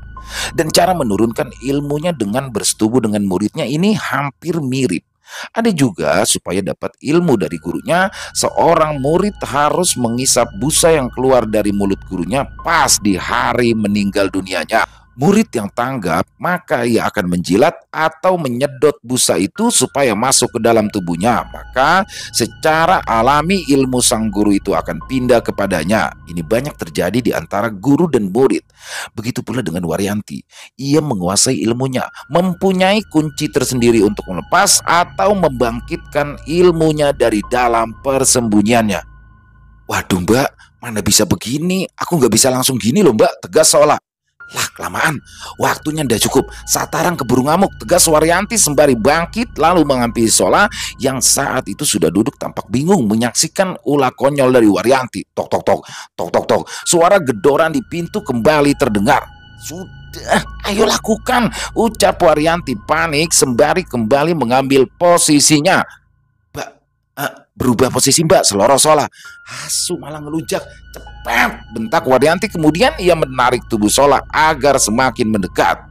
Dan cara menurunkan ilmunya dengan bersetubuh dengan muridnya ini hampir mirip. Ada juga supaya dapat ilmu dari gurunya, seorang murid harus mengisap busa yang keluar dari mulut gurunya pas di hari meninggal dunianya. Murid yang tanggap maka ia akan menjilat atau menyedot busa itu supaya masuk ke dalam tubuhnya. Maka secara alami ilmu sang guru itu akan pindah kepadanya. Ini banyak terjadi di antara guru dan murid. Begitu pula dengan Waryanti. Ia menguasai ilmunya, mempunyai kunci tersendiri untuk melepas atau membangkitkan ilmunya dari dalam persembunyiannya. Waduh mbak, mana bisa begini? Aku nggak bisa langsung gini loh mbak, tegas Sola. Lah kelamaan, waktunya ndak cukup. Satarang keburu ngamuk, tegas Waryanti sembari bangkit lalu menghampiri Sola yang saat itu sudah duduk tampak bingung menyaksikan ulah konyol dari Waryanti. Tok tok tok, tok tok tok. Suara gedoran di pintu kembali terdengar. Sudah, ayo lakukan, ucap Waryanti panik sembari kembali mengambil posisinya. Berubah posisi mbak, seloroh Sola. Asu malah ngelunjak. Cepat, bentak Waryanti. Kemudian ia menarik tubuh Sola agar semakin mendekat.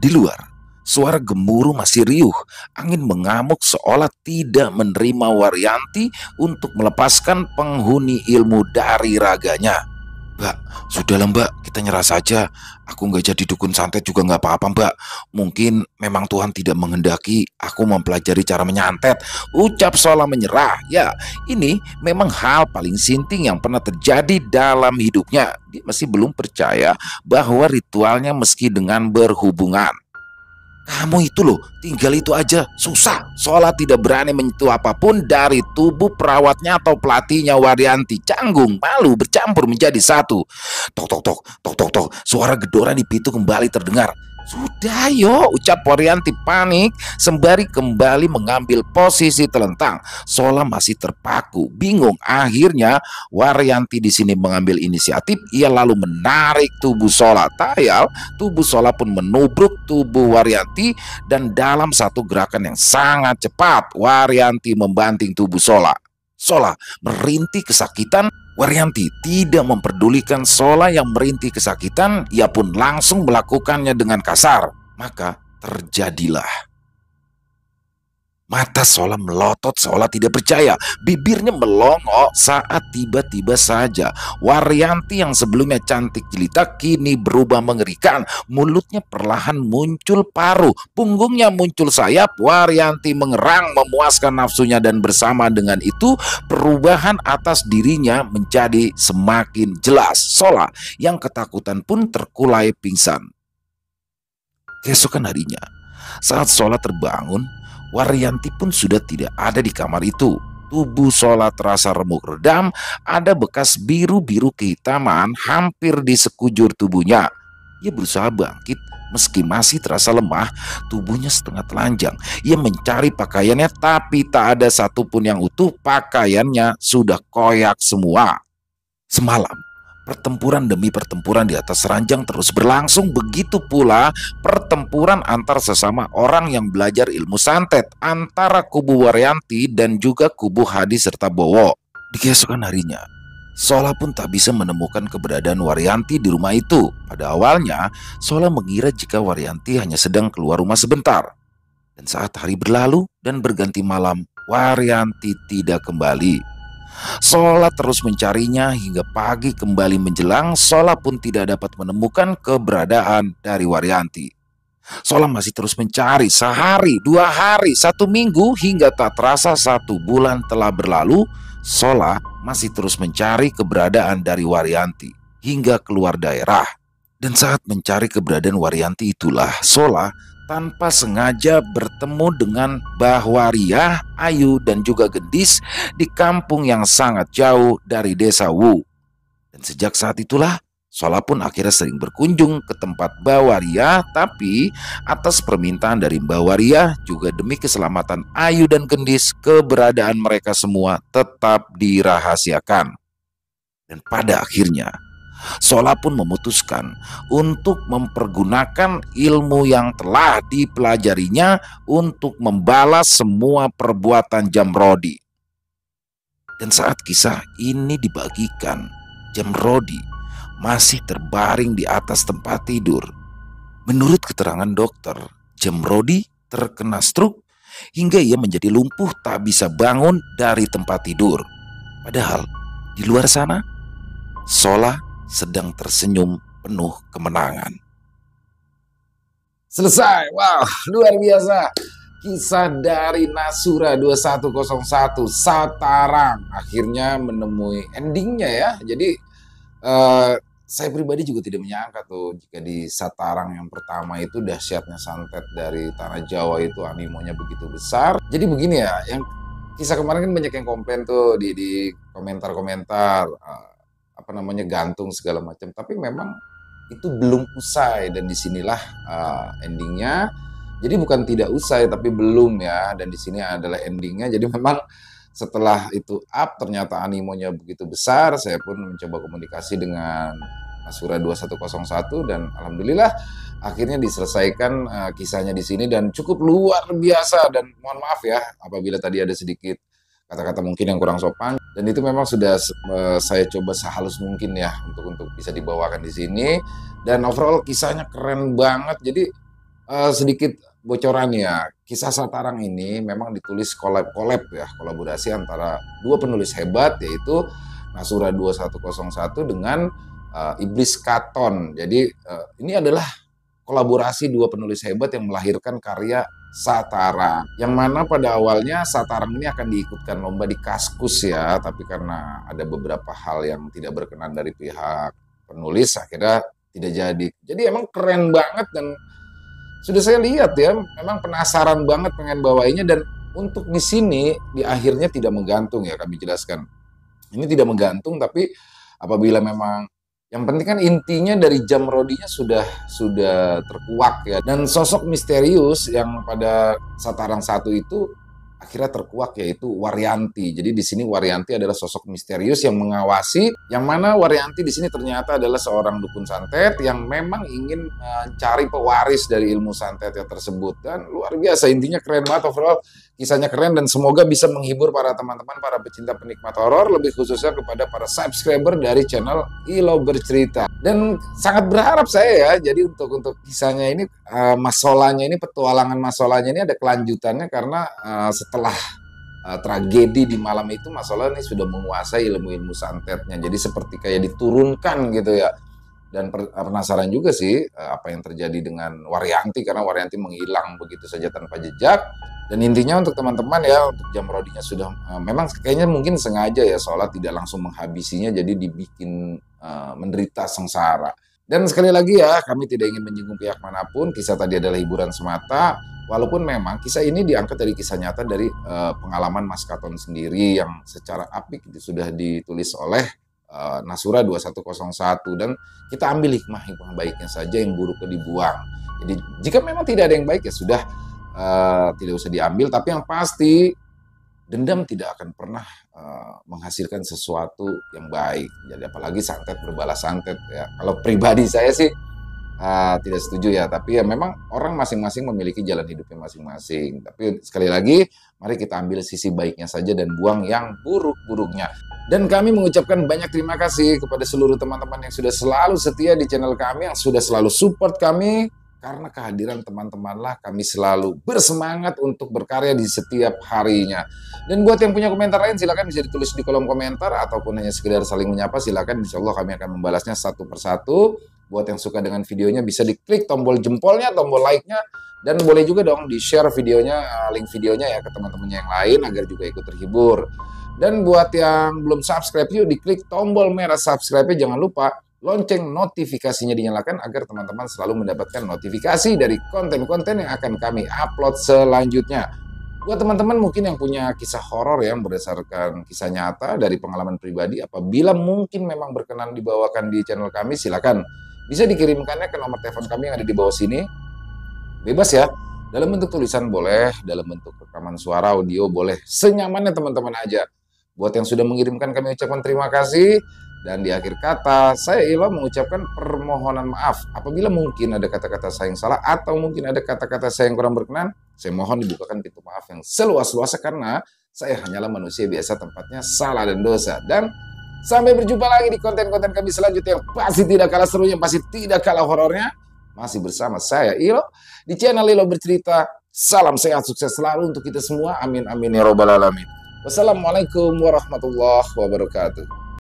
Di luar, suara gemuruh masih riuh. Angin mengamuk seolah tidak menerima Waryanti untuk melepaskan penghuni ilmu dari raganya. Mbak, sudahlah mbak, kita nyerah saja. Aku nggak jadi dukun santet juga nggak apa-apa mbak. Mungkin memang Tuhan tidak menghendaki aku mempelajari cara menyantet, ucap Sola menyerah. Ya, ini memang hal paling sinting yang pernah terjadi dalam hidupnya. Dia masih belum percaya bahwa ritualnya meski dengan berhubungan. Kamu itu loh, tinggal itu aja, susah. Sola tidak berani menyentuh apapun dari tubuh perawatnya atau pelatihnya Waryanti. Canggung, malu bercampur menjadi satu. Tok tok tok, tok tok tok. Suara gedoran di pintu kembali terdengar. Sudah yo, ucap Waryanti panik sembari kembali mengambil posisi telentang. Sola masih terpaku, bingung. Akhirnya Waryanti di sini mengambil inisiatif. Ia lalu menarik tubuh Sola. Tayal, tubuh Sola pun menubruk tubuh Waryanti dan dalam satu gerakan yang sangat cepat, Waryanti membanting tubuh Sola. Sola merintih kesakitan. Waryanti tidak memperdulikan Sola yang merintih kesakitan. Ia pun langsung melakukannya dengan kasar. Maka terjadilah. Mata Sola melotot seolah tidak percaya. Bibirnya melongo saat tiba-tiba saja Waryanti yang sebelumnya cantik jelita kini berubah mengerikan. Mulutnya perlahan muncul paruh, punggungnya muncul sayap. Waryanti mengerang memuaskan nafsunya dan bersama dengan itu perubahan atas dirinya menjadi semakin jelas. Sola yang ketakutan pun terkulai pingsan. Keesokan harinya, saat Sola terbangun, Waryanti pun sudah tidak ada di kamar itu. Tubuh Sola terasa remuk redam, ada bekas biru-biru kehitaman hampir di sekujur tubuhnya. Ia berusaha bangkit, meski masih terasa lemah, tubuhnya setengah telanjang. Ia mencari pakaiannya tapi tak ada satupun yang utuh, pakaiannya sudah koyak semua. Semalam, pertempuran demi pertempuran di atas ranjang terus berlangsung. Begitu pula pertempuran antar sesama orang yang belajar ilmu santet antara kubu Waryanti dan juga kubu Hadi serta Bowo. Di keesokan harinya, Sola pun tak bisa menemukan keberadaan Waryanti di rumah itu. Pada awalnya, Sola mengira jika Waryanti hanya sedang keluar rumah sebentar. Dan saat hari berlalu dan berganti malam, Waryanti tidak kembali. Sola terus mencarinya hingga pagi kembali menjelang. Sola pun tidak dapat menemukan keberadaan dari Waryanti. Sola masih terus mencari sehari, 2 hari, 1 minggu, hingga tak terasa 1 bulan telah berlalu. Sola masih terus mencari keberadaan dari Waryanti hingga keluar daerah. Dan saat mencari keberadaan Waryanti itulah Sola tanpa sengaja bertemu dengan Mbah Waria, Ayu, dan juga Gendis di kampung yang sangat jauh dari desa Wu. Dan sejak saat itulah Sola pun akhirnya sering berkunjung ke tempat Mbah Waria, tapi atas permintaan dari Mbah Waria juga demi keselamatan Ayu dan Gendis, keberadaan mereka semua tetap dirahasiakan. Dan pada akhirnya Sola pun memutuskan untuk mempergunakan ilmu yang telah dipelajarinya untuk membalas semua perbuatan Jamrodi. Dan saat kisah ini dibagikan, Jamrodi masih terbaring di atas tempat tidur. Menurut keterangan dokter, Jamrodi terkena stroke hingga ia menjadi lumpuh tak bisa bangun dari tempat tidur. Padahal di luar sana, Sola sedang tersenyum penuh kemenangan. Selesai. Wow, luar biasa. Kisah dari Nasura 2101 Satarang akhirnya menemui endingnya ya. Jadi saya pribadi juga tidak menyangka tuh jika di Satarang yang pertama itu dahsyatnya santet dari tanah Jawa itu animonya begitu besar. Jadi begini ya, yang kisah kemarin kan banyak yang komplain tuh di komentar-komentar, apa namanya, gantung segala macam. Tapi memang itu belum usai dan disinilah endingnya. Jadi bukan tidak usai tapi belum ya, dan di sini adalah endingnya. Jadi memang setelah itu up ternyata animonya begitu besar, saya pun mencoba komunikasi dengan Nasura 2101 dan alhamdulillah akhirnya diselesaikan kisahnya di sini dan cukup luar biasa. Dan mohon maaf ya apabila tadi ada sedikit kata-kata mungkin yang kurang sopan, dan itu memang sudah saya coba sehalus mungkin ya untuk bisa dibawakan di sini. Dan overall kisahnya keren banget. Jadi sedikit bocoran ya, kisah Satarang ini memang ditulis kolaborasi antara dua penulis hebat, yaitu Nasura 2101 dengan Iblis Katon. Jadi ini adalah kolaborasi dua penulis hebat yang melahirkan karya Satarang, yang mana pada awalnya Satarang ini akan diikutkan lomba di Kaskus ya, tapi karena ada beberapa hal yang tidak berkenan dari pihak penulis akhirnya tidak jadi. Jadi emang keren banget dan sudah saya lihat ya, memang penasaran banget pengen bawainnya. Dan untuk di sini di akhirnya tidak menggantung ya, kami jelaskan. Ini tidak menggantung, tapi apabila memang yang penting kan intinya dari Jamrodinya sudah terkuak ya. Dan sosok misterius yang pada Satarang 1 itu akhirnya terkuak, yaitu Waryanti. Jadi di sini Waryanti adalah sosok misterius yang mengawasi, yang mana Waryanti di sini ternyata adalah seorang dukun santet yang memang ingin mencari pewaris dari ilmu santetnya tersebut. Dan luar biasa, intinya keren banget, overall kisahnya keren dan semoga bisa menghibur para teman-teman, para pecinta penikmat horor, lebih khususnya kepada para subscriber dari channel Ilo Bercerita. Dan sangat berharap saya ya, jadi untuk kisahnya ini, Mas Solanya ini, petualangan Mas Solanya ini ada kelanjutannya, karena setelah tragedi di malam itu Mas Sola ini sudah menguasai ilmu-ilmu santetnya. Jadi seperti kayak diturunkan gitu ya. Dan penasaran juga sih apa yang terjadi dengan Waryanti, karena Waryanti menghilang begitu saja tanpa jejak. Dan intinya untuk teman-teman ya, untuk Jamrodinya sudah memang kayaknya mungkin sengaja ya Sola tidak langsung menghabisinya, jadi dibikin menderita sengsara. Dan sekali lagi ya, kami tidak ingin menyinggung pihak manapun. Kisah tadi adalah hiburan semata. Walaupun memang kisah ini diangkat dari kisah nyata dari pengalaman Mas Katon sendiri yang secara apik itu sudah ditulis oleh Nasura 2101. Dan kita ambil hikmah baiknya saja, yang buruknya dibuang. Jadi jika memang tidak ada yang baik ya sudah, tidak usah diambil. Tapi yang pasti dendam tidak akan pernah menghasilkan sesuatu yang baik. Jadi apalagi santet berbalas santet ya. Kalau pribadi saya sih tidak setuju ya, tapi ya memang orang masing-masing memiliki jalan hidupnya masing-masing. Tapi sekali lagi, mari kita ambil sisi baiknya saja dan buang yang buruk-buruknya. Dan kami mengucapkan banyak terima kasih kepada seluruh teman-teman yang sudah selalu setia di channel kami, yang sudah selalu support kami. Karena kehadiran teman-temanlah kami selalu bersemangat untuk berkarya di setiap harinya. Dan buat yang punya komentar lain silakan bisa ditulis di kolom komentar, ataupun hanya sekedar saling menyapa silakan, insya Allah kami akan membalasnya satu persatu. Buat yang suka dengan videonya bisa diklik tombol jempolnya, tombol like-nya, dan boleh juga dong di-share videonya, link videonya ya ke teman-temannya yang lain agar juga ikut terhibur. Dan buat yang belum subscribe, yuk diklik tombol merah subscribe-nya, jangan lupa lonceng notifikasinya dinyalakan agar teman-teman selalu mendapatkan notifikasi dari konten-konten yang akan kami upload selanjutnya. Buat teman-teman mungkin yang punya kisah horor yang berdasarkan kisah nyata dari pengalaman pribadi, apabila mungkin memang berkenan dibawakan di channel kami, silakan bisa dikirimkannya ke nomor telepon kami yang ada di bawah sini. Bebas ya, dalam bentuk tulisan boleh, dalam bentuk rekaman suara, audio boleh, senyamannya teman-teman aja. Buat yang sudah mengirimkan kami ucapkan terima kasih. Dan di akhir kata, saya Ilo mengucapkan permohonan maaf apabila mungkin ada kata-kata saya yang salah atau mungkin ada kata-kata saya yang kurang berkenan. Saya mohon dibukakan pintu maaf yang seluas-luasnya karena saya hanyalah manusia biasa, tempatnya salah dan dosa. Dan sampai berjumpa lagi di konten-konten kami selanjutnya yang pasti tidak kalah serunya, pasti tidak kalah horornya. Masih bersama saya Ilo di channel Ilo Bercerita. Salam sehat, sukses selalu untuk kita semua. Amin amin ya robbal alamin. Wassalamualaikum warahmatullahi wabarakatuh.